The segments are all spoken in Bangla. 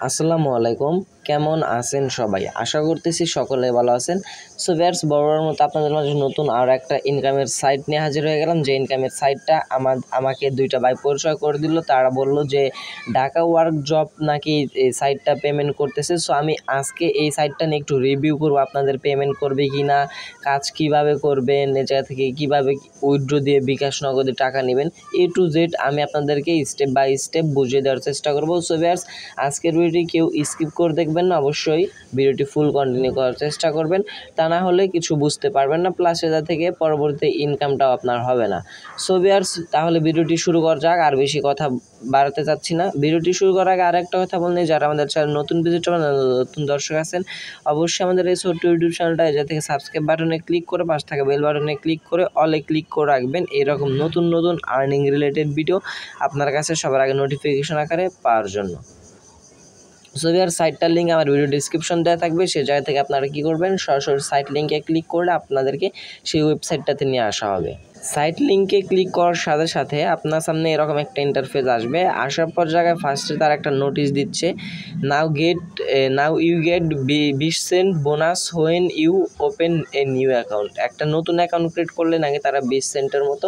আসসালামু আলাইকুম, কেমন আছেন সবাই? আশা করতেছি সকলে ভালো আছেন। সো ভিউয়ার্স, বরাবরের মতো আপনাদের মাঝে নতুন আর একটা ইনকামের সাইট নিয়ে হাজির হয়ে গেলাম। যে ইনকামের সাইটটা আমাকে দুইটা ভাই পরিচয় করে দিল। তারা বলল যে ঢাকা ওয়ার্ক জব নাকি এই সাইটটা পেমেন্ট করতেছে। সো আমি আজকে এই সাইটটা নিয়ে একটু রিভিউ করবো, আপনাদের পেমেন্ট করবে কি না, কাজ কিভাবে করবেন, এ জায়গা থেকে কীভাবে উইথড্র দিয়ে বিকাশ নগদে টাকা নেবেন, A to Z আমি আপনাদেরকে স্টেপ বাই স্টেপ বুঝিয়ে দেওয়ার চেষ্টা করবো। সো ভিউয়ার্স, আজকের ভিডিওটি কেউ স্কিপ করে দেখবেন না, অবশ্যই ভিডিওটি ফুল কন্টিনিউ করার চেষ্টা করবেন। তা না হলে কিছু বুঝতে পারবেন না, প্লাস এটা থেকে পরবর্তী ইনকামটাও আপনার হবে না। সো ভিউয়ার্স, তাহলে ভিডিওটি শুরু করা যাক। আর বেশি কথা বাড়াতে চাচ্ছি না। ভিডিওটি শুরু করার আগে আরেকটা কথা বললে, যারা আমাদের চ্যানেল নতুন ভিজিটর নতুন দর্শক আছেন, অবশ্যই আমাদের এই ছোট্ট ইউটিউব চ্যানেলটা যা থেকে সাবস্ক্রাইব বাটনে ক্লিক করে পাশে থাকা বেল বাটনে ক্লিক করে অলে ক্লিক করে রাখবেন। এরকম নতুন নতুন আর্নিং রিলেটেড ভিডিও আপনার কাছে সবার আগে নোটিফিকেশন আকারে পাওয়ার জন্য। সো ভিউয়ার, সাইটটার লিঙ্ক আমার ভিডিও ডিসক্রিপশন দেওয়া থাকবে। সেই জায়গা থেকে আপনারা কী করবেন, সরাসরি সাইট লিঙ্কে ক্লিক করলে আপনাদেরকে সেই ওয়েবসাইটটাতে নিয়ে আসা হবে। সাইট লিঙ্কে ক্লিক করার সাথে সাথে আপনার সামনে এরকম একটা ইন্টারফেস আসবে। আসার পর জায়গায় ফার্স্টে তার একটা নোটিশ দিচ্ছে, now you get 20 cent bonus when you open a new account. একটা নতুন অ্যাকাউন্ট ক্রিয়েট করলে নাকি তারা 20 সেন্টের মতো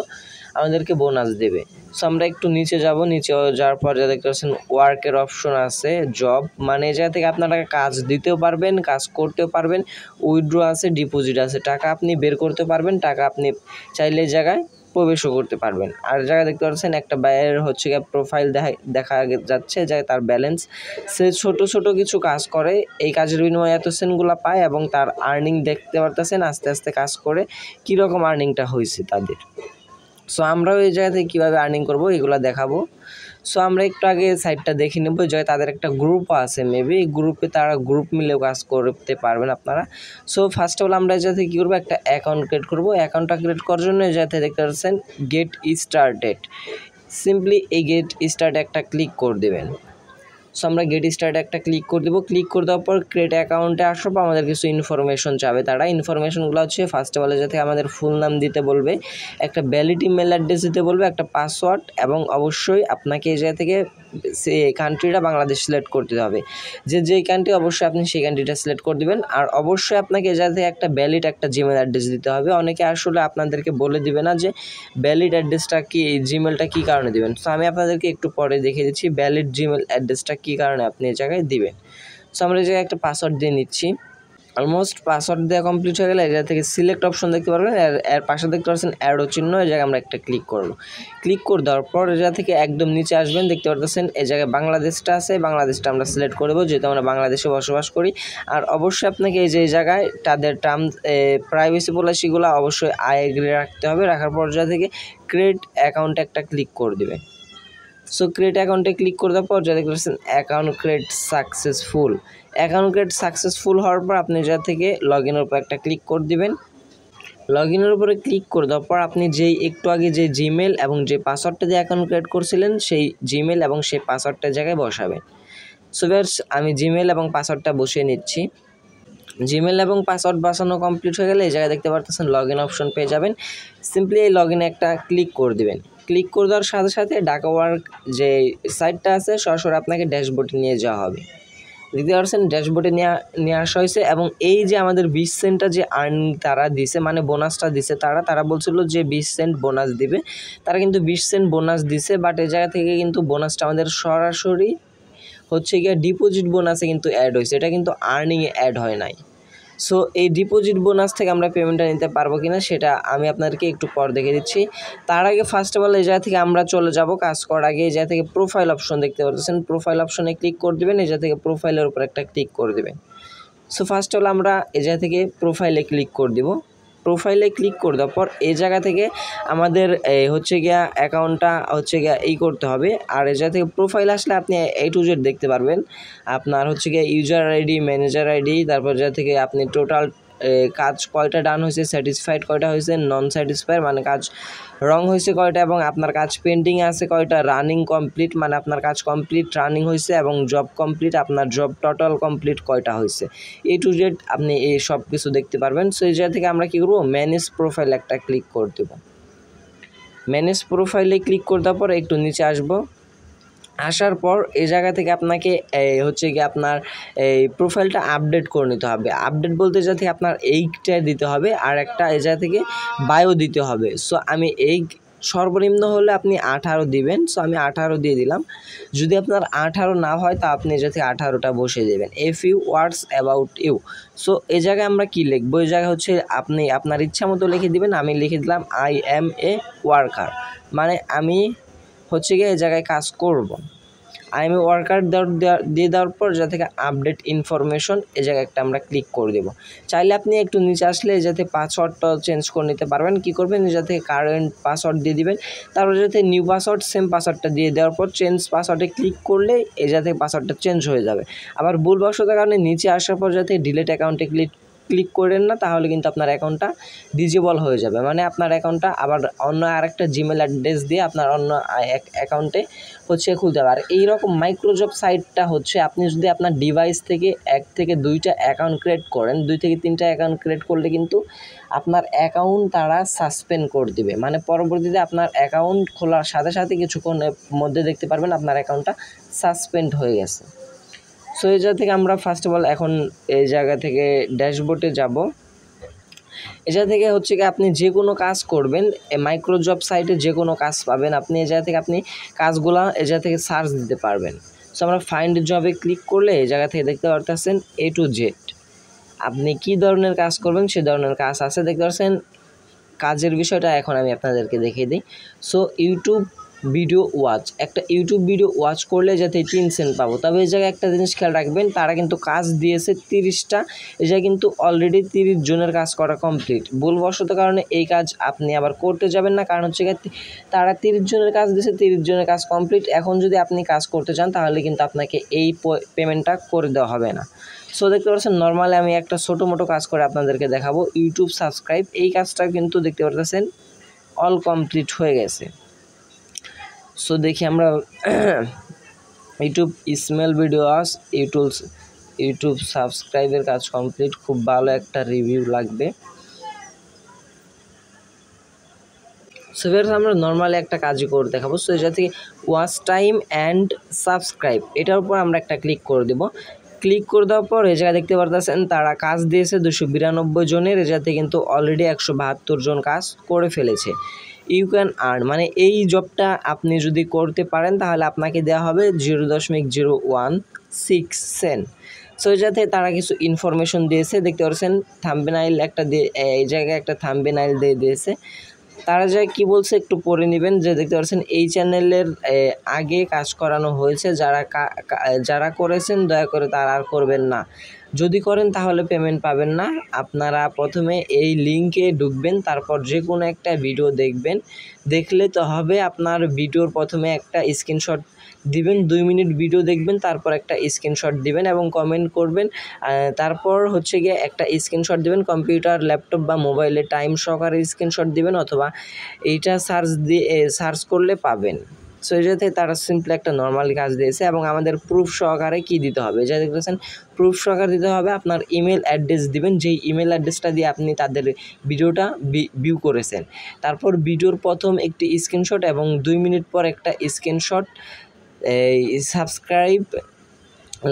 আমাদেরকে বোনাস দেবে। সো আমরা একটু নিচে যাব, নিচে যাওয়ার পর যা দেখতে পাচ্ছেন ওয়ার্কের অপশন আছে, জব মানে এই জায়গা থেকে আপনারা কাজ দিতেও পারবেন, কাজ করতেও পারবেন, উইথড্র আছে, ডিপোজিট আছে, টাকা আপনি বের করতে পারবেন, টাকা আপনি চাইলে জায়গায় প্রবেশও করতে পারবেন। আর জায়গায় দেখতে পাচ্ছেন একটা ব্যয়ের প্রোফাইল দেখা যাচ্ছে, যে তার ব্যালেন্স, সে ছোট ছোট কিছু কাজ করে, এই কাজের বিনিময়ে এত সেন্টগুলো পায় এবং তার আর্নিং দেখতে পারতেছেন আস্তে আস্তে কাজ করে কীরকম আর্নিংটা হয়েছে তাদের। সো আমরাও এই জায়গা থেকে কীভাবে আর্নিং করবো এগুলো দেখাবো। সো আমরা একটু আগে সাইটটা দেখে নেবো, যে তাদের একটা গ্রুপ আছে, মেবি এই গ্রুপে তারা গ্রুপ মিলেও কাজ করতে পারবেন আপনারা। সো ফার্স্ট অফ অল আমরা এই জায়গা থেকে কী করবো, একটা অ্যাকাউন্ট ক্রিয়েট করবো। অ্যাকাউন্টটা ক্রিয়েট করার জন্য এই জায়গা থেকে দেখতে পাচ্ছেন গেট স্টার্টেড, সিম্পলি এই গেট স্টার্ট একটা ক্লিক করে দেবেন। সো আমরা গেট স্টার্ট একটা ক্লিক করে দেবো। ক্লিক করে দেওয়ার পর ক্রিয়েট অ্যাকাউন্টে আসার পর আমাদের কিছু ইনফরমেশন চাবে। তারা ইনফরমেশনগুলো হচ্ছে ফার্স্ট অফ অল যাতে আমাদের ফুল নাম দিতে বলবে, একটা ভ্যালিড ইমেল অ্যাড্রেস দিতে বলবে, একটা পাসওয়ার্ড, এবং অবশ্যই আপনাকে এই জায়গা থেকে সে কান্ট্রিটা বাংলাদেশ সিলেক্ট করতে হবে। যেই কান্ট্রি অবশ্যই আপনি সেই কান্ট্রিটা সিলেক্ট করে দেবেন। আর অবশ্যই আপনাকে এই জায়গা থেকে একটা ভ্যালিড একটা জিমেল অ্যাড্রেস দিতে হবে। অনেকে আসলে আপনাদেরকে বলে দিবে না যে ভ্যালিড অ্যাড্রেসটা কি, জিমেলটা কী কারণে দেবেন। তো আমি আপনাদেরকে একটু পরে দেখিয়ে দিচ্ছি ভ্যালিড জিমেল অ্যাড্রেসটা কী কারণে আপনি এই জায়গায় দিবেন। সো আমরা এই জায়গায় একটা পাসওয়ার্ড দিয়ে নিচ্ছি। অলমোস্ট পাসওয়ার্ড দেওয়া কমপ্লিট হয়ে গেলে এই জায়গা থেকে সিলেক্ট অপশন দেখতে পারবেন, এর পাশে দেখতে পাচ্ছেন অ্যারো চিহ্ন, এই জায়গায় আমরা একটা ক্লিক করবো। ক্লিক করে দেওয়ার পর এই জায়গা থেকে একদম নিচে আসবেন, দেখতে পাচ্ছেন এই জায়গায় বাংলাদেশটা আছে, বাংলাদেশটা আমরা সিলেক্ট করে দেবো যেহেতু আমরা বাংলাদেশে বসবাস করি। আর অবশ্যই আপনাকে এই যে জায়গায় তাদের টার্মস প্রাইভেসি পলিসিগুলো অবশ্যই এগ্রি রাখতে হবে। রাখার পর জায়গা থেকে ক্রিয়েট অ্যাকাউন্টে একটা ক্লিক করে দেবেন। সো ক্রিয়েট অ্যাকাউন্টে ক্লিক করে দেওয়ার পর যা দেখতে পাচ্ছেন account create successful. Account create successful হওয়ার পর আপনি যা থেকে লগ ইনের উপর একটা ক্লিক করে দিবেন। লগ ইনের উপরে ক্লিক করে দেওয়ার পর আপনি যেই একটু আগে যে জিমেল এবং যে পাসওয়ার্ডটা দিয়ে অ্যাকাউন্ট ক্রিয়েট করছিলেন সেই জিমেল এবং সেই পাসওয়ার্ডটার জায়গায় বসাবেন। সো ভিউয়ার্স, আমি জিমেল এবং পাসওয়ার্ডটা বসিয়ে নিচ্ছি। জিমেল এবং পাসওয়ার্ড বসানো কমপ্লিট হয়ে গেলে এই জায়গায় দেখতে পারতেছেন লগ ইন অপশন পেয়ে যাবেন। সিম্পলি এই লগ ইনে একটা ক্লিক করে দেবেন। ক্লিক করে দেওয়ার সাথে সাথে ঢাকাওয়ার্ক যে সাইটটা আছে সরাসরি আপনাকে ড্যাশবোর্ডে নিয়ে যাওয়া হবে। দেখতে পাচ্ছেন ড্যাশবোর্ডে নিয়ে আসা হয়েছে, এবং এই যে আমাদের 20 সেন্টটা যে আর্নিং তারা দিছে, মানে বোনাসটা দিছে, তারা বলছিল যে 20 সেন্ট বোনাস দিবে। তারা কিন্তু 20 সেন্ট বোনাস দিছে, বাট এই জায়গা থেকে কিন্তু বোনাসটা আমাদের সরাসরি হচ্ছে গিয়ে ডিপোজিট বোনাসে কিন্তু অ্যাড হয়েছে, এটা কিন্তু আর্নিংয়ে অ্যাড হয় নাই। সো এই ডিপোজিট বোনাস থেকে আমরা পেমেন্টটা নিতে পারবো কিনা সেটা আমি আপনাদেরকে একটু পর দেখে দিচ্ছি। তার আগে ফার্স্ট অফ অল এই জায়গা থেকে আমরা চলে যাব, কাজ করার আগে এই জায়গা থেকে প্রোফাইল অপশন দেখতে পাচ্ছেন, প্রোফাইল অপশনে ক্লিক করে দেবেন। এই জায়গা থেকে প্রোফাইলের উপর একটা ক্লিক করে দেবেন। সো ফার্স্ট অফ অল আমরা এই জায়গা থেকে প্রোফাইলে ক্লিক করে দিব। প্রোফাইলে ক্লিক করে দেওয়ার পর এই জায়গা থেকে আমাদের হচ্ছে গিয়া অ্যাকাউন্টটা হচ্ছে গিয়া করতে হবে। আর এই জায়গা থেকে প্রোফাইল আসলে আপনি A to Z দেখতে পারবেন। আপনার হচ্ছে গিয়া ইউজার আইডি, ম্যানেজার আইডি, তারপর জায়গা থেকে আপনি টোটাল কাজ কয়টা ডান হয়েছে, স্যাটিসফাইড কয়টা হয়েছে, নন স্যাটিসফাইড মানে কাজ রং হয়েছে কয়টা, এবং আপনার কাজ পেন্ডিং আছে কয়টা, রানিং কমপ্লিট মানে আপনার কাজ কমপ্লিট রানিং হয়েছে, এবং জব কমপ্লিট আপনার জব টোটাল কমপ্লিট কয়টা হয়েছে, A to Z আপনি এই সব কিছু দেখতে পারবেন। সো এই জায়গা থেকে আমরা কী করবো, ম্যানেজ প্রোফাইল একটা ক্লিক করে দেবো। ম্যানেজ প্রোফাইলে ক্লিক করে দেওয়ার পর একটু নিচে আসবো। আসার পর এই জায়গা থেকে আপনাকে হচ্ছে কি আপনার এই প্রোফাইলটা আপডেট করে নিতে হবে। আপডেট বলতে যাতে আপনার এইটা দিতে হবে আর একটা এই জায়গা থেকে বায়ো দিতে হবে। সো আমি এই সর্বনিম্ন হলে আপনি 18 দিবেন। সো আমি 18 দিয়ে দিলাম। যদি আপনার 18 না হয় তা আপনি যাতে 18টা বসিয়ে দেবেন। A few words about you. So এই জায়গায় আমরা কি লিখবো, এই জায়গায় হচ্ছে আপনি আপনার ইচ্ছা মতো লিখে দিবেন। আমি লিখে দিলাম আই এম এ ওয়ার্কার, মানে আমি হচ্ছে গিয়ে এই জায়গায় কাজ করব। আই এম এ ওয়ার্কার দিয়ে দেওয়ার পর যা থেকে আপডেট ইনফরমেশন এই জায়গায় একটা আমরা ক্লিক করে দেবো। চাইলে আপনি একটু নিচে আসলে যাতে পাসওয়ার্ডটাও চেঞ্জ করে নিতে পারবেন। কী করবেন, যাতে কারেন্ট পাসওয়ার্ড দিয়ে দিবেন, তারপর যাতে নিউ পাসওয়ার্ড সেম পাসওয়ার্ডটা দিয়ে দেওয়ার পর চেঞ্জ পাসওয়ার্ডে ক্লিক করলে এই যাতে পাসওয়ার্ডটা চেঞ্জ হয়ে যাবে। আবার ভুলবশত কারণে নিচে আসার পর যাতে ডিলিট অ্যাকাউন্টে ক্লিক করেন না, তাহলে কিন্তু আপনার অ্যাকাউন্টটা ডিজেবল হয়ে যাবে। মানে আপনার অ্যাকাউন্টটা আবার অন্য আরেকটা জিমেল অ্যাড্রেস দিয়ে আপনার অন্য অ্যাকাউন্টে হচ্ছে খুলতে হবে। আর এইরকম মাইক্রোজব সাইটটা হচ্ছে আপনি যদি আপনার ডিভাইস থেকে 1 থেকে 2টা অ্যাকাউন্ট ক্রিয়েট করেন, 2 থেকে 3টা অ্যাকাউন্ট ক্রিয়েট করলে কিন্তু আপনার অ্যাকাউন্ট তারা সাসপেন্ড করে দিবে। মানে পরবর্তীতে আপনার অ্যাকাউন্ট খোলার সাথে সাথে কিছুক্ষণের মধ্যে দেখতে পারবেন আপনার অ্যাকাউন্টটা সাসপেন্ড হয়ে গেছে। সো এই জায়গা থেকে আমরা ফার্স্ট অফ অল এখন এই জায়গা থেকে ড্যাশবোর্ডে যাব। এই জায়গা থেকে হচ্ছে কি আপনি যে কোনো কাজ করবেন, মাইক্রোজব সাইটে যে কোনো কাজ পাবেন আপনি। এই জায়গা থেকে আপনি কাজগুলা এই জায়গা থেকে সার্চ দিতে পারবেন। সো আমরা ফাইন্ড জবে ক্লিক করলে এই জায়গা থেকে দেখতে পারতেছেন A to Z আপনি কী ধরনের কাজ করবেন সে ধরনের কাজ আছে দেখতে পাচ্ছেন। কাজের বিষয়টা এখন আমি আপনাদেরকে দেখিয়ে দিই। সো ইউটিউব ভিডিও ওয়াচ, একটা ইউটিউব ভিডিও ওয়াচ করলে যাতে 3 সেন্ট পাবো। তবে এই জায়গায় একটা জিনিস খেয়াল রাখবেন, তারা কিন্তু কাজ দিয়েছে 30টা, এই জায়গায় কিন্তু অলরেডি 30 জনের কাজ করা কমপ্লিট। ভুলবশত কারণে এই কাজ আপনি আবার করতে যাবেন না, কারণ হচ্ছে তারা 30 জনের কাজ দিয়েছে, 30 জনের কাজ কমপ্লিট। এখন যদি আপনি কাজ করতে চান তাহলে কিন্তু আপনাকে এই পেমেন্টটা করে দেওয়া হবে না। সো দেখতে পাচ্ছেন নর্মালি আমি একটা ছোটো মোটো কাজ করে আপনাদেরকে দেখাবো। ইউটিউব সাবস্ক্রাইব, এই কাজটা কিন্তু দেখতে পাচ্ছেন অল কমপ্লিট হয়ে গেছে। সো দেখি আমরা ইউটিউব স্মেল ভিডিও আস ইউটিউব সাবস্ক্রাইবের কাজ কমপ্লিট। খুব ভালো একটা রিভিউ লাগবে। সো ভিউয়ার্স আমরা নর্মালি একটা কাজই করে দেখাবো। সো এটা থেকে ওয়াচ টাইম অ্যান্ড সাবস্ক্রাইব, এটার উপর আমরা একটা ক্লিক করে দেবো। ক্লিক করে দেওয়ার পর এই জায়গায় দেখতে পারতেছেন তারা কাজ দিয়েছে 292 জনের, এ যাতে কিন্তু অলরেডি 172 জন কাজ করে ফেলেছে। ইউ ক্যান আর্ন, মানে এই জবটা আপনি যদি করতে পারেন তাহলে আপনাকে দেওয়া হবে 0.016 সেন্ট। সো যাতে তারা কিছু ইনফরমেশন দিয়েছে দেখতে পাচ্ছেন, থাম্বনেইল একটা দিয়ে এই জায়গায় একটা থাম্বনেইল দিয়ে দিয়েছে। তারা যা কি বলছে একটু পড়ে নেবেন। যে দেখতে পাচ্ছেন এই চ্যানেলের আগে কাজ করানো হয়েছে, যারা করেছেন দয়া করে তারা আর করবেন না, যদি করেন তাহলে পেমেন্ট পাবেন না। আপনারা প্রথমে এই লিঙ্কে ঢুকবেন, তারপর যে কোনো একটা ভিডিও দেখবেন, দেখলে তো হবে আপনার ভিডিওর প্রথমে একটা স্ক্রিনশট দিবেন, 2 মিনিট ভিডিও দেখবেন, তারপর একটা স্ক্রিনশট দিবেন এবং কমেন্ট করবেন। তারপর হচ্ছে গিয়ে একটা স্ক্রিনশট দিবেন, কম্পিউটার, ল্যাপটপ বা মোবাইলে টাইম সহকারে স্ক্রিনশট দিবেন, অথবা এইটা সার্চ করলে পাবেন। সো এই যাতে তারা সিম্পলি একটা নর্মাল কাজ দিয়েছে এবং আমাদের প্রুফ সহকারে কি দিতে হবে, যা দেখতেছেন প্রুফ সহকারে দিতে হবে। আপনার ইমেল অ্যাড্রেস দিবেন, যেই ইমেল অ্যাড্রেসটা দিয়ে আপনি তাদের ভিডিওটা ভিউ করেছেন। তারপর ভিডিওর প্রথম একটি স্ক্রিনশট এবং 2 মিনিট পর একটা স্ক্রিনশট, এই সাবস্ক্রাইব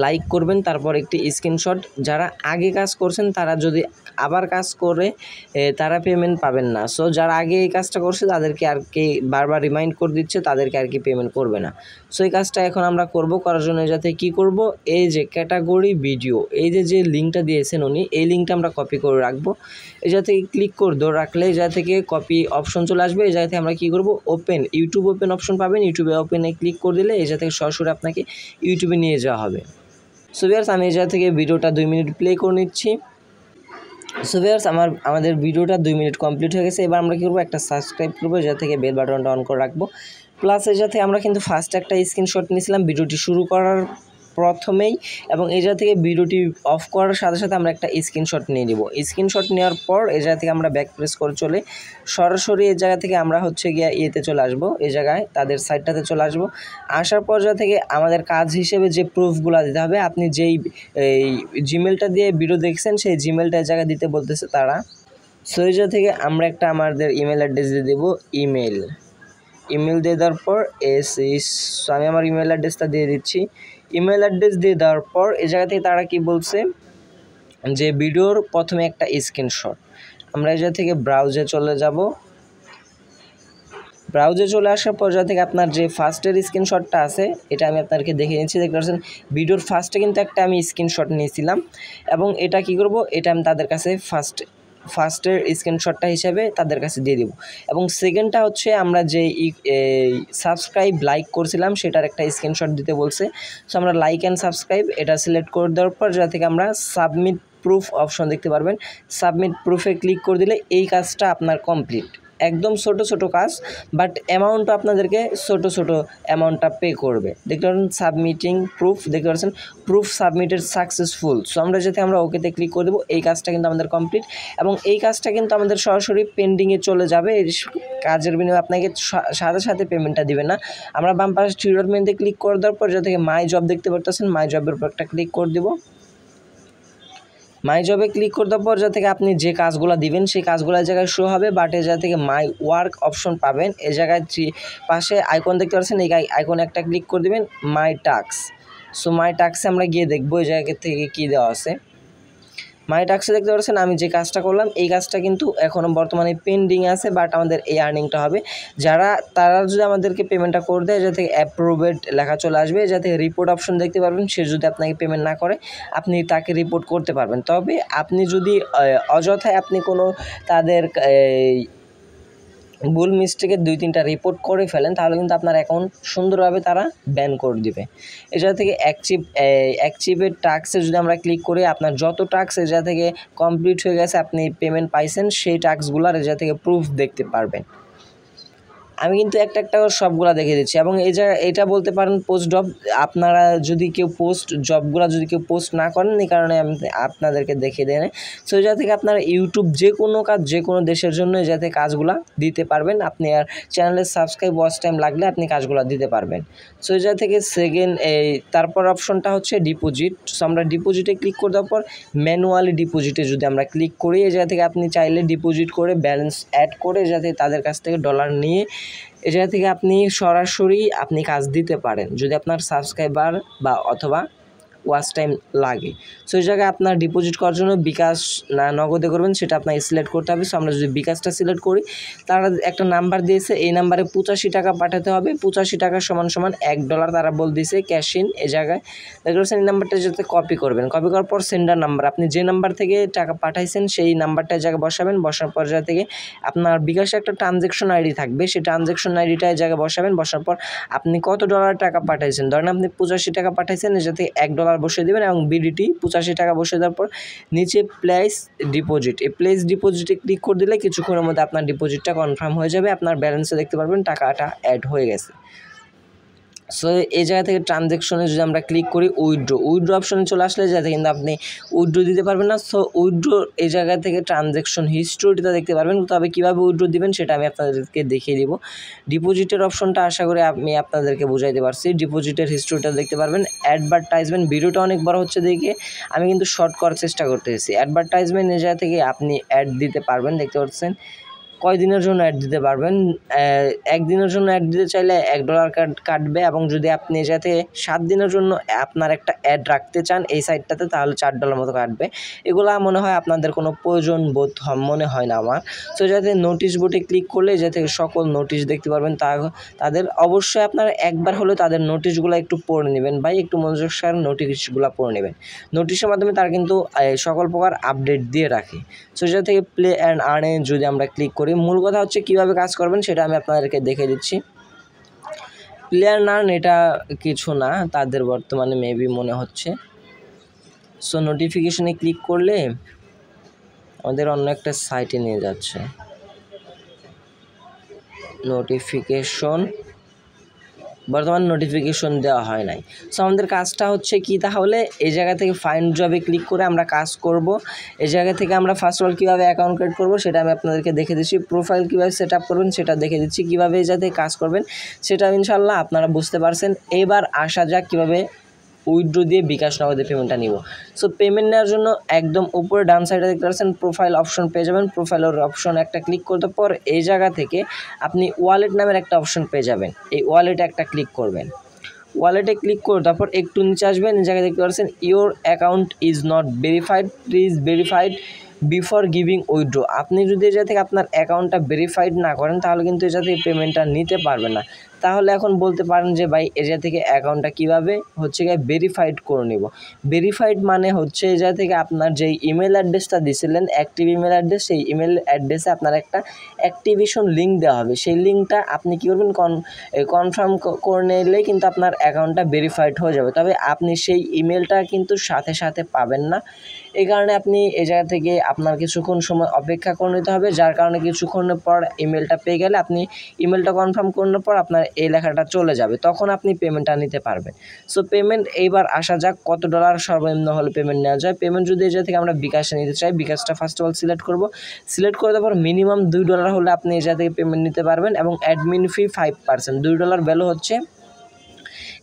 লাইক করবেন, তারপর একটি স্ক্রিনশট। যারা আগে কাজ করছেন তারা যদি আবার কাজ করে তারা পেমেন্ট পাবেন না। সো যারা আগে এই কাজটা করছে তাদেরকে আর কি বারবার রিমাইন্ড করে দিচ্ছে, তাদেরকে আর কি পেমেন্ট করবে না। সো এই কাজটা এখন আমরা করার জন্য যাতে কি করব, এই যে ক্যাটাগরি ভিডিও, এই যে লিঙ্কটা দিয়েছেন উনি, এই লিঙ্কটা আমরা কপি করে রাখবো। এই জায়গা থেকে ক্লিক করে রাখলে এই জায়গা থেকে কপি অপশন চলে আসবে। এই জায়গা থেকে আমরা কী করব, ওপেন ইউটিউব ওপেন অপশন পাবেন, ইউটিউবে ওপেনে ক্লিক করে দিলে এই জায়গা থেকে সরাসরি আপনাকে ইউটিউবে নিয়ে যাওয়া হবে। সো ভিউয়ার্স আমি এই জায়গা থেকে ভিডিওটা 2 মিনিট প্লে করে নিচ্ছি। সো ভিউয়ার্স আমাদের ভিডিওটা 2 মিনিট কমপ্লিট হয়ে গেছে। এবার আমরা কী করবো, একটা সাবস্ক্রাইব করবো, এই জায়গা থেকে বেল বাটনটা অন করে রাখবো। প্লাস এই জায়গা থেকে আমরা কিন্তু ফার্স্ট একটা স্ক্রিনশট নিয়েছিলাম ভিডিওটি শুরু করার প্রথমেই, এবং এই জায়গা থেকে ভিডিওটি অফ করার সাথে সাথে আমরা একটা স্ক্রিনশট নিয়ে নিব। স্ক্রিনশট নেওয়ার পর এই জায়গা থেকে আমরা ব্যাক প্রেস করে চলে সরাসরি এই জায়গা থেকে আমরা হচ্ছে গিয়ে ইয়েতে চলে আসবো, এই জায়গায় তাদের সাইটটাতে চলে আসবো। আসার পর জায়গা থেকে আমাদের কাজ হিসেবে যে প্রুফগুলো দিতে হবে, আপনি যেই এই জিমেলটা দিয়ে ভিডিও দেখছেন সেই জিমেলটা এই জায়গায় দিতে বলতেছে তারা। সো এই জায়গা থেকে আমরা একটা আমাদের ইমেল অ্যাড্রেস দিয়ে দেবো, ইমেল। ইমেল দিয়ে দেওয়ার পর আমি আমার ইমেল অ্যাড্রেসটা দিয়ে দিচ্ছি। ইমেল অ্যাড্রেস দিয়ে দেওয়ার পর এই জায়গা থেকে তারা কি বলছে যে ভিডিওর প্রথমে একটা স্ক্রিনশট, আমরা এই জায়গা থেকে ব্রাউজে চলে যাব। ব্রাউজে চলে আসার পর যা থেকে আপনার যে ফার্স্টের স্ক্রিনশটটা আছে এটা আমি আপনাদেরকে দেখে নিচ্ছি। দেখতে পাচ্ছেন ভিডিওর ফার্স্টে কিন্তু একটা আমি স্ক্রিনশট নিয়েছিলাম এবং এটা কি করব, এটা আমি তাদের কাছে ফার্স্টের স্ক্রিনশটটা হিসেবে তাদের কাছে দিয়ে দেব। এবং সেকেন্ডটা হচ্ছে আমরা যে সাবস্ক্রাইব লাইক করছিলাম সেটার একটা স্ক্রিনশট দিতে বলছে। সো আমরা লাইক অ্যান্ড সাবস্ক্রাইব এটা সিলেক্ট করে দেওয়ার পর যা থেকে আমরা সাবমিট প্রুফ অপশন দেখতে পারবেন। সাবমিট প্রুফে ক্লিক করে দিলে এই কাজটা আপনার কমপ্লিট। একদম ছোট ছোট কাজ, বাট অ্যামাউন্টটা আপনাদেরকে ছোট ছোট অ্যামাউন্টটা পে করবে। দেখতে পাচ্ছেন সাবমিটিং প্রুফ, দেখতে পাচ্ছেন প্রুফ সাবমিটেড সাকসেসফুল। সো আমরা যাতে আমরা ওকেতে ক্লিক করে দেবো, এই কাজটা কিন্তু আমাদের কমপ্লিট এবং এই কাজটা কিন্তু আমাদের সরাসরি পেন্ডিংয়ে চলে যাবে। এই কাজের বিনিময়ে আপনাকে সাথে সাথে পেমেন্টটা দিবে না। আমরা বাম পাশে থ্রি ডট মেনুতে ক্লিক করে দেওয়ার পর যা থেকে মাই জব দেখতে পারতেছেন, মাই জবের উপর একটা ক্লিক করে দেবো। মাই জবে ক্লিক করে দেওয়ার পর যা থেকে আপনি যে কাজগুলো দিবেন সেই কাজগুলো জায়গায় শো হবে, বাট এই জায়গা থেকে মাই ওয়ার্ক অপশন পাবেন। এই জায়গায় পাশে আইকন দেখতে পাচ্ছেন, এই আইকনে একটা ক্লিক করে দেবেন মাই টাস্ক। সো মাই টাস্কে আমরা গিয়ে দেখবো এই জায়গা থেকে কী দেওয়া আছে। মাই টাস্কে দেখতে পাচ্ছেন আমি যে কাজটা করলাম এই কাজটা কিন্তু এখনও বর্তমানে পেন্ডিং আছে, বাট আমাদের এই আর্নিংটা হবে। তারা যদি আমাদেরকে পেমেন্টটা করে দেয় যাতে অ্যাপ্রুভেড লেখা চলে আসবে, যাতে রিপোর্ট অপশন দেখতে পারবেন। সে যদি আপনাকে পেমেন্ট না করে আপনি তাকে রিপোর্ট করতে পারবেন। তবে আপনি যদি অযথায় আপনি কোনো তাদের ভুল মিস্টেকে 2-3টা রিপোর্ট করে ফেলেন তাহলে কিন্তু আপনার অ্যাকাউন্ট সুন্দরভাবে তারা ব্যান করে দিবে। এই জায়গা থেকে অ্যাকচিভের টাস্কে যদি আমরা ক্লিক করি, আপনার যত টাস্ক এই জায়গা থেকে কমপ্লিট হয়ে গেছে, আপনি পেমেন্ট পাইছেন, সেই টাস্কগুলোর এই জায়গা থেকে প্রুফ দেখতে পারবেন। আমি কিন্তু একটা একটা করে সবগুলা দেখিয়ে দিচ্ছি। এবং এটা বলতে পারেন পোস্ট জব, আপনারা যদি কেউ জবগুলো যদি কেউ পোস্ট না করেন এই কারণে আমি আপনাদেরকে দেখিয়ে দেন। সো এই জায়গা থেকে আপনারা ইউটিউব যে কোনো কাজ যে কোনো দেশের জন্য এই জায়গা থেকে কাজগুলো দিতে পারবেন। আপনি আর চ্যানেলের সাবস্ক্রাইব ওয়াচ টাইম লাগলে আপনি কাজগুলো দিতে পারবেন। সো এই জায়গা থেকে তারপর অপশনটা হচ্ছে ডিপোজিট। সো আমরা ডিপোজিটে ক্লিক করে দেওয়ার পর ম্যানুয়ালি ডিপোজিটে যদি আমরা ক্লিক করি, এই জায়গা থেকে আপনি চাইলে ডিপোজিট করে ব্যালেন্স অ্যাড করে যাতে তাদের কাছ থেকে ডলার নিয়ে এই জায়গা থেকে আপনি সরাসরি আপনি কাজ দিতে পারেন যদি আপনার সাবস্ক্রাইবার বা অথবা ওয়াচ টাইম লাগে। সো এই জায়গায় আপনার ডিপোজিট করার জন্য বিকাশ না নগদে করবেন সেটা আপনাকে সিলেক্ট করতে হবে। সো আমরা যদি বিকাশটা সিলেক্ট করি, তারা একটা নাম্বার দিয়েছে, এই নাম্বারে 85 টাকা পাঠাতে হবে। 85 টাকা সমান $1 তারা বল দিয়েছে ক্যাশ ইন। এই জায়গায় দেখতে পাচ্ছেন এই নাম্বারটা যাতে কপি করবেন। কপি করার পর সেন্ডার নাম্বার, আপনি যে নাম্বার থেকে টাকা পাঠাইছেন সেই নাম্বারটা জায়গায় বসাবেন। বসার পর জায়গা থেকে আপনার বিকাশে একটা ট্রানজ্যাকশন আইডি থাকবে, সেই ট্রানজ্যাকশন আইডিটা এই জায়গায় বসাবেন। বসার পর আপনি কত ডলার টাকা পাঠাইছেন, ধরেন আপনি 85 টাকা পাঠাইছেন, এর সাথে $1 বসিয়ে দেবেন এবং বিডিটি 85 টাকা বসিয়ে দেওয়ার পর নিচে প্লেস ডিপোজিট, এই প্লেস ডিপোজিটে ক্লিক করে দিলে কিছুক্ষণের মধ্যে আপনার ডিপোজিটটা কনফার্ম হয়ে যাবে। আপনার ব্যালেন্সে দেখতে পারবেন টাকাটা অ্যাড হয়ে গেছে। সো এই জায়গা থেকে ট্রানজ্যাকশনে যদি আমরা ক্লিক করি উইথড্র অপশনে চলে আসলে যাতে কিন্তু আপনি উইথড্র দিতে পারবেন না। সো উইথড্র এই জায়গা থেকে ট্রানজ্যাকশন হিস্টোরিটা দেখতে পারবেন, তবে কীভাবে উইথড্র দিবেন সেটা আমি আপনাদেরকে দেখিয়ে দিব। ডিপোজিটের অপশনটা আশা করি আমি আপনাদেরকে বুঝাইতে পারছি। ডিপোজিটের হিস্টোরিটা দেখতে পারবেন। অ্যাডভার্টাইজমেন্ট, ভিডিওটা অনেক বড় হচ্ছে দেখে আমি কিন্তু শর্ট করার চেষ্টা করতেছি। অ্যাডভার্টাইজমেন্ট এই জায়গা থেকে আপনি অ্যাড দিতে পারবেন। দেখতে পাচ্ছেন কয়দিনের জন্য অ্যাড দিতে পারবেন। একদিনের জন্য অ্যাড দিতে চাইলে $1 কাটবে, এবং যদি আপনি যাতে 7 দিনের জন্য আপনার একটা অ্যাড রাখতে চান এই সাইটটাতে তাহলে $4 মতো কাটবে। এগুলা মনে হয় আপনাদের কোনো প্রয়োজন বোধ মনে হয় না আমার। সো যাতে নোটিশ বোর্ডে ক্লিক করলে যাতে সকল নোটিশ দেখতে পারবেন তাদের অবশ্যই আপনারা একবার হলেও তাদের নোটিশগুলো একটু পড়ে নেবেন ভাই, একটু মনোযোগ সহকারে নোটিশগুলো পড়ে নেবেন। নোটিশের মাধ্যমে তারা কিন্তু সকল প্রকার আপডেট দিয়ে রাখে। সো যেটা থেকে প্লে অ্যান্ড আর্নে যদি আমরা ক্লিক করি, মূল কথা হচ্ছে কীভাবে কাজ করবেন সেটা আমি আপনাদেরকে দেখে দিচ্ছি। প্লে অ্যান্ড আর্ন এটা কিছু না, তাদের বর্তমানে মেবি মনে হচ্ছে। সো নোটিফিকেশনে ক্লিক করলে আমাদের অন্য একটা সাইটে নিয়ে যাচ্ছে। নোটিফিকেশন, বর্তমান নোটিফিকেশন দেওয়া হয় নাই। সো আমাদের কাজটা হচ্ছে কি, তাহলে এই জায়গা থেকে ফাইন্ড জবে ক্লিক করে আমরা কাজ করব। এই জায়গা থেকে আমরা ফার্স্ট অফ অল কীভাবে অ্যাকাউন্ট ক্রিয়েট করব সেটা আমি আপনাদেরকে দেখে দিচ্ছি। প্রোফাইল কীভাবে সেট আপ করবেন সেটা দেখে দিচ্ছি। কীভাবে এই জায়গায় কাজ করবেন সেটা ইনশাল্লাহ আপনারা বুঝতে পারছেন। এবার আসা যাক কীভাবে উইথড্র দিয়ে বিকাশ নগদে পেমেন্টটা নিব। সো পেমেন্ট নেওয়ার জন্য একদম উপরে ডান সাইডে দেখতে পাচ্ছেন প্রোফাইল অপশন পেয়ে যাবেন। প্রোফাইলের অপশন একটা ক্লিক করতে পর এই জায়গা থেকে আপনি ওয়ালেট নামের একটা অপশন পেয়ে যাবেন। এই ওয়ালেটে একটা ক্লিক করবেন। ওয়ালেটে ক্লিক করে তারপর একটু নিচে আসবেন, এই জায়গায় দেখতে পাচ্ছেন your account is not verified, please verified before giving withdraw. আপনি যদি এটা থেকে আপনার অ্যাকাউন্টটা ভেরিফাইড না করেন তাহলে কিন্তু এটা থেকে পেমেন্টটা নিতে পারবেন না। তাহলে এখন বলতে পারেন যে ভাই এটা থেকে অ্যাকাউন্টটা কীভাবে হচ্ছে গিয়ে ভেরিফাইড করে নেব। ভেরিফাইড মানে হচ্ছে এটা থেকে আপনার যেই ইমেল অ্যাড্রেসটা দিয়েছিলেন অ্যাক্টিভ ইমেল অ্যাড্রেস, সেই ইমেল অ্যাড্রেসে আপনার একটা অ্যাক্টিভেশন লিঙ্ক দেওয়া হবে। সেই লিঙ্কটা আপনি কী করবেন কনফার্ম করে নিলেই কিন্তু আপনার অ্যাকাউন্টটা ভেরিফাইড হয়ে যাবে। তবে আপনি সেই ইমেলটা কিন্তু সাথে সাথে পাবেন না। এই কারণে আপনি এই জায়গা থেকে আপনার কিছুক্ষণ সময় অপেক্ষা করে নিতে হবে, যার কারণে কিছুক্ষণের পর ইমেলটা পেয়ে গেলে আপনি ইমেলটা কনফার্ম করার পর আপনার এই লেখাটা চলে যাবে, তখন আপনি পেমেন্টটা নিতে পারবেন। সো পেমেন্ট এইবার আসা যাক কত ডলার সর্বনিম্ন হলে পেমেন্ট নেওয়া যায়। পেমেন্ট যদি এই জায়গা থেকে আমরা বিকাশে নিতে চাই, বিকাশটা ফার্স্ট অফ অল সিলেক্ট করব। সিলেক্ট করে তারপর মিনিমাম $2 হলে আপনি এই জায়গা থেকে পেমেন্ট নিতে পারবেন এবং অ্যাডমিন ফি 5%। $2 ভ্যালু হচ্ছে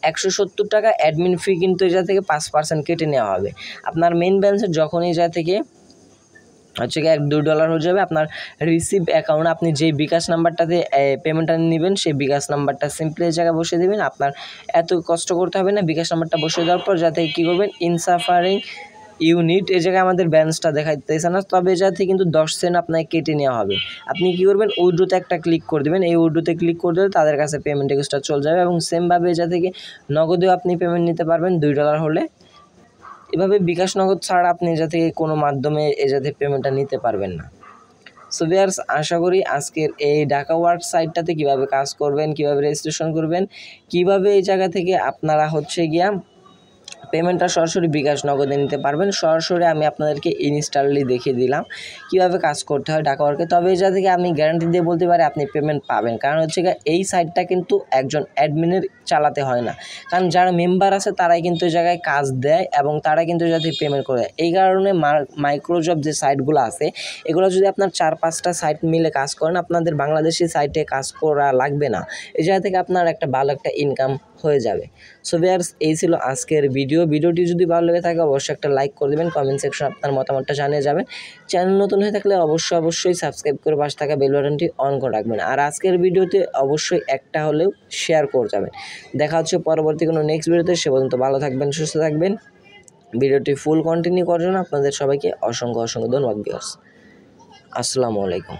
170 টাকা। অ্যাডমিন ফি কিন্তু এই জায়গা থেকে 5% কেটে নেওয়া হবে। আপনার মেইন ব্যালেন্সের যখন এই জায়গা থেকে হচ্ছে গিয়ে $2 হয়ে যাবে, আপনার রিসিভ অ্যাকাউন্ট আপনি যেই বিকাশ নাম্বারটাতে পেমেন্টটা নেবেন সেই বিকাশ নাম্বারটা সিম্পলি এই জায়গায় বসিয়ে দেবেন। আপনার এত কষ্ট করতে হবে না। বিকাশ নাম্বারটা বসিয়ে দেওয়ার পর যাতে কী করবেন ইনসাফারিং ইউনিট এই জায়গায় আমাদের ব্যালেন্সটা দেখাইতেছে না, তবে যাতে কিন্তু 10 সেন্ট আপনাকে কেটে নেওয়া হবে। আপনি কী করবেন উইথড্রোতে একটা ক্লিক করে দেবেন। এই উইথড্রোতে ক্লিক করে দিলে তাদের কাছে পেমেন্ট রিকোয়েস্টটা চলে যাবে এবং সেমভাবে যা থেকে নগদেও আপনি পেমেন্ট নিতে পারবেন $2 হলে। এভাবে বিকাশ নগদ ছাড়া আপনি যা থেকে কোনো মাধ্যমে এ যাতে পেমেন্টটা নিতে পারবেন না। সো ভিউয়ার্স, আশা করি আজকের এই ঢাকাওয়ার্ক সাইটটাতে কীভাবে কাজ করবেন, কীভাবে রেজিস্ট্রেশন করবেন, কীভাবে এই জায়গা থেকে আপনারা হচ্ছে গিয়া পেমেন্টটা সরাসরি বিকাশ নগদে নিতে পারবেন, সরাসরি আমি আপনাদেরকে ইনস্ট্যান্টলি দেখিয়ে দিলাম কীভাবে কাজ করতে হয় ঢাকাওয়ার্কে। তবে এই জায়গা থেকে আমি গ্যারান্টি দিয়ে বলতে পারি আপনি পেমেন্ট পাবেন, কারণ হচ্ছে গিয়ে এই সাইটটা কিন্তু একজন অ্যাডমিনের চালাতে হয় না, কারণ যারা মেম্বার আছে তারাই কিন্তু এই জায়গায় কাজ দেয় এবং তারা কিন্তু যাতে পেমেন্ট করে দেয়। এই কারণে মাইক্রোজব যে সাইটগুলো আছে এগুলো যদি আপনার 4-5টা সাইট মিলে কাজ করেন আপনাদের বাংলাদেশি সাইটে কাজ করা লাগবে না, এই জায়গা থেকে আপনার একটা ভালো একটা ইনকাম হয়ে যাবে। সো ভিউয়ার্স, এই ছিল আজকের ভিডিওটি যদি ভালো লেগে থাকে অবশ্যই একটা লাইক করে দেবেন, কমেন্ট সেকশনে আপনার মতামতটা জানিয়ে যাবেন। চ্যানেল নতুন হয়ে থাকলে অবশ্যই সাবস্ক্রাইব করে পাশে থাকা বেল বাটনটি অন করে রাখবেন। আর আজকের ভিডিওতে অবশ্যই একটা হলেও শেয়ার করে যাবেন। দেখা হচ্ছে পরবর্তী কোনো নেক্সট ভিডিওতে, সে পর্যন্ত ভালো থাকবেন, সুস্থ থাকবেন। ভিডিওটি ফুল কন্টিনিউ করার জন্য আপনাদের সবাইকে অসংখ্য ধন্যবাদ ভিউয়ার্স। আসসালামু আলাইকুম।